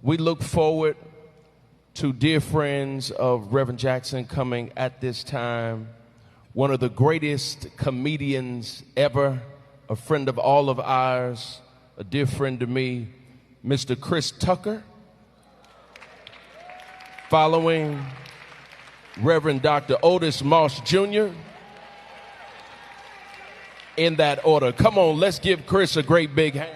We look forward to dear friends of Reverend Jackson coming at this time. One of the greatest comedians ever, a friend of all of ours, a dear friend to me, Mr. Chris Tucker. Following, Reverend Dr. Otis Moss Jr. In that order. Come on, let's give Chris a great big hand.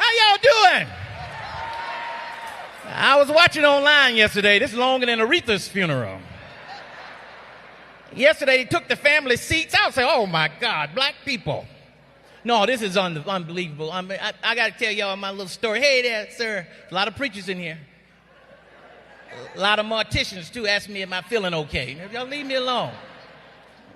How y'all doing? I was watching online yesterday. This is longer than Aretha's funeral. Yesterday, they took the family seats out. I said, oh my God, black people. No, this is unbelievable. I got to tell y'all my little story. Hey there, sir. A lot of preachers in here. A lot of morticians, too, ask me, am I feeling okay? Y'all leave me alone.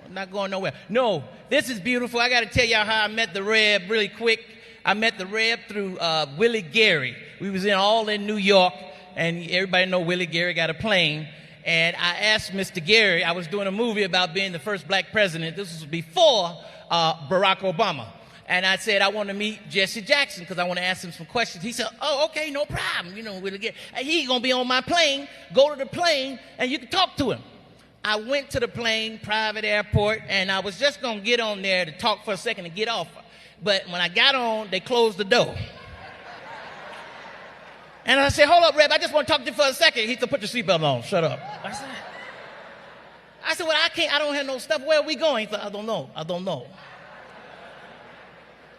I'm not going nowhere. No, this is beautiful. I got to tell y'all how I met the Reb really quick. I met the Reb through Willie Gary. We was all in New York, and everybody know Willie Gary got a plane. And I asked Mr. Gary, I was doing a movie about being the first black president. This was before Barack Obama. And I said, I want to meet Jesse Jackson because I want to ask him some questions. He said, oh, okay, no problem. You know, he's going to be on my plane. Go to the plane, and you can talk to him. I went to the plane, private airport, and I was just going to get on there to talk for a second and get off. But when I got on, they closed the door. And I said, hold up, Reb, I just want to talk to you for a second. He said, put your seatbelt on. Shut up. I said, well, I don't have no stuff. Where are we going? He said, I don't know.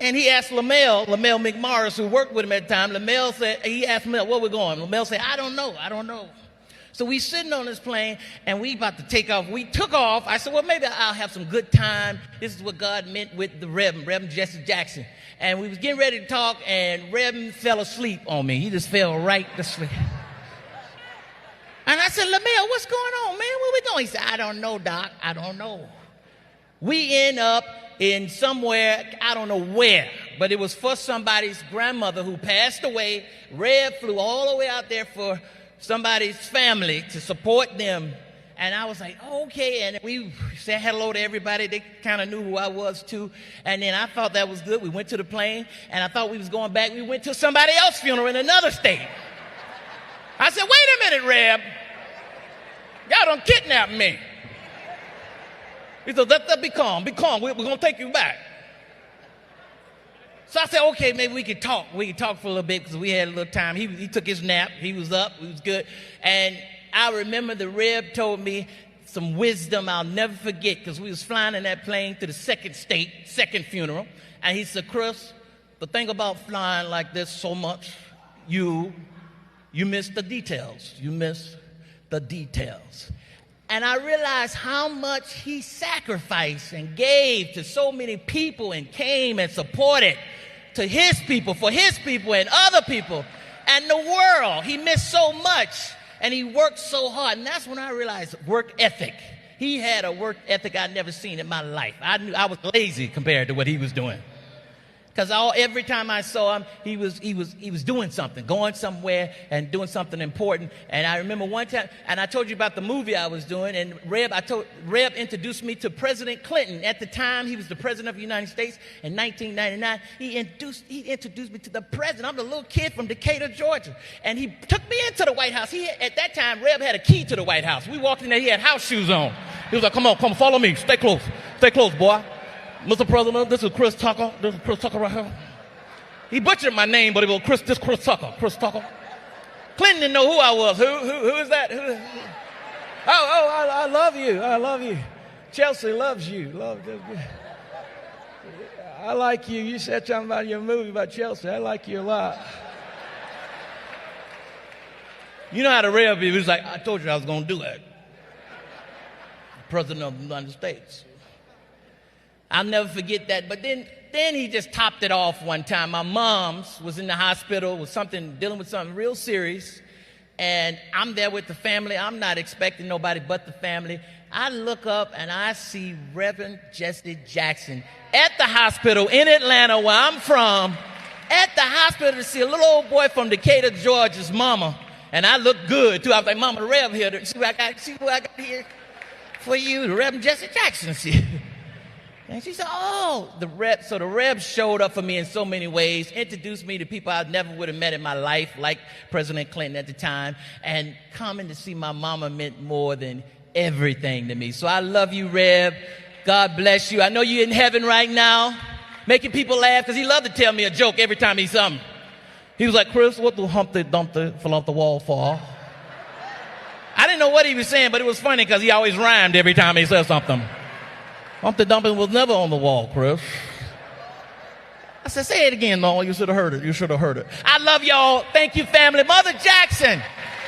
And he asked Lamel McMorris, who worked with him at the time. He asked Lamel, where we going? Lamel said, I don't know. So we sitting on this plane, and we about to take off. We took off. I said, well, maybe I'll have some good time. This is what God meant with the Reverend Jesse Jackson. And we was getting ready to talk, and Reverend fell asleep on me. He just fell right to sleep. And I said, Lamel, what's going on, man? Where we going? He said, I don't know, Doc. I don't know. We end up in somewhere, I don't know where, but it was for somebody's grandmother who passed away. Reb flew all the way out there for somebody's family to support them. And I was like, oh, okay. And we said hello to everybody. They kind of knew who I was, too. And then I thought that was good. We went to the plane, and I thought we was going back. We went to somebody else's funeral in another state. I said, wait a minute, Reb. Y'all done kidnapped me. He said, let be calm. Be calm. We're going to take you back. So I said, okay, maybe we could talk. We could talk for a little bit because we had a little time. He took his nap. He was up. He was good. And I remember the Reb told me some wisdom I'll never forget because we was flying in that plane to the second funeral. And he said, Chris, the thing about flying like this so much, you miss the details. You miss the details. And I realized how much he sacrificed and gave to so many people and came and supported to his people, for his people and other people and the world. He missed so much and he worked so hard. And that's when I realized work ethic. He had a work ethic I'd never seen in my life. I knew I was lazy compared to what he was doing. Because every time I saw him, he was doing something, going somewhere and doing something important. And I remember one time, and I told you about the movie I was doing, and Reb introduced me to President Clinton. At the time, he was the president of the United States in 1999. He introduced me to the president. I'm the little kid from Decatur, Georgia. And he took me into the White House. At that time, Reb had a key to the White House. We walked in there, he had house shoes on. He was like, come on, follow me. Stay close, boy. Mr. President, this is Chris Tucker. This is Chris Tucker right here. He butchered my name, but it was Chris Tucker. Chris Tucker. Clinton didn't know who I was. Who is that? I love you. I love you. Chelsea loves you. I like you. You said something about your movie about Chelsea. I like you a lot. You know how the Reb is. He was like, I told you I was going to do that. President of the United States. I'll never forget that. But then he just topped it off one time. My mom's was in the hospital with dealing with something real serious. And I'm there with the family. I'm not expecting nobody but the family. I look up and I see Reverend Jesse Jackson at the hospital in Atlanta, where I'm from, at the hospital to see a little old boy from Decatur, Georgia's mama. And I look good, too. I was like, Mama, the Rev here. See what I got here for you, the Reverend Jesse Jackson. See? And she said, oh, so the Rev showed up for me in so many ways, introduced me to people I never would have met in my life, like President Clinton at the time, and coming to see my mama meant more than everything to me. So I love you, Rev. God bless you. I know you're in heaven right now, making people laugh, because he loved to tell me a joke every time he saw me. He was like, Chris, what do Humpty Dumpty fell off the wall for? I didn't know what he was saying, but it was funny because he always rhymed every time he said something. Humpty Dumpty was never on the wall, Chris. I said, say it again, Noel. You should have heard it. You should have heard it. I love y'all. Thank you, family. Mother Jackson,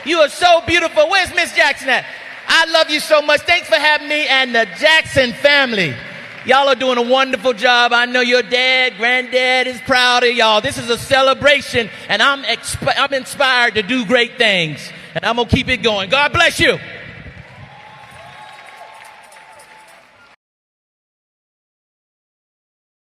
you are so beautiful. Where's Miss Jackson at? I love you so much. Thanks for having me and the Jackson family. Y'all are doing a wonderful job. I know your dad, granddad is proud of y'all. This is a celebration, and I'm inspired to do great things, and I'm going to keep it going. God bless you.